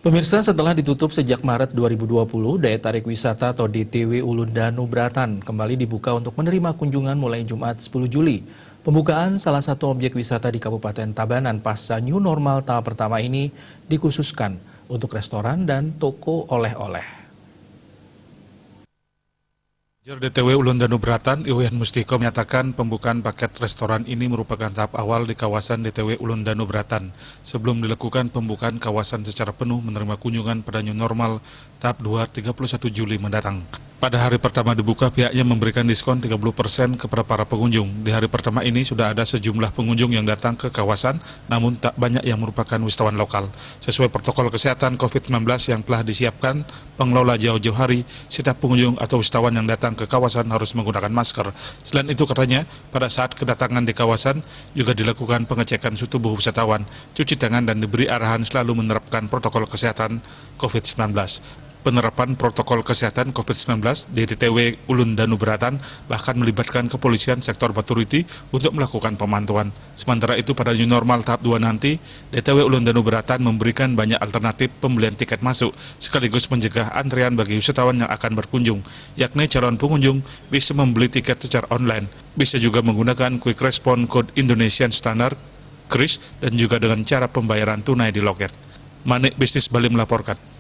Pemirsa, setelah ditutup sejak Maret 2020, daya tarik wisata atau DTW Ulun Danu Bratan kembali dibuka untuk menerima kunjungan mulai Jumat 10 Juli. Pembukaan salah satu objek wisata di Kabupaten Tabanan pasca New Normal tahap pertama ini dikhususkan untuk restoran dan toko oleh-oleh. Manajer DTW Ulun Danu Bratan, Iwayan Mustiko menyatakan pembukaan paket restoran ini merupakan tahap awal di kawasan DTW Ulun Danu Bratan sebelum dilakukan pembukaan kawasan secara penuh menerima kunjungan pada New Normal tahap 2 31 Juli mendatang. Pada hari pertama dibuka, pihaknya memberikan diskon 30% kepada para pengunjung. Di hari pertama ini sudah ada sejumlah pengunjung yang datang ke kawasan, namun tak banyak yang merupakan wisatawan lokal. Sesuai protokol kesehatan COVID-19 yang telah disiapkan, pengelola jauh-jauh hari, setiap pengunjung atau wisatawan yang datang ke kawasan harus menggunakan masker. Selain itu katanya, pada saat kedatangan di kawasan juga dilakukan pengecekan suhu tubuh wisatawan, cuci tangan dan diberi arahan selalu menerapkan protokol kesehatan COVID-19. Penerapan protokol kesehatan COVID-19 di DTW Ulun Danu Bratan bahkan melibatkan kepolisian sektor Baturiti untuk melakukan pemantauan. Sementara itu pada New Normal tahap 2 nanti, DTW Ulun Danu Bratan memberikan banyak alternatif pembelian tiket masuk, sekaligus mencegah antrian bagi wisatawan yang akan berkunjung, yakni calon pengunjung bisa membeli tiket secara online, bisa juga menggunakan Quick Response Code Indonesian Standard, KRIS, dan juga dengan cara pembayaran tunai di loket. Manik Bisnis Bali melaporkan.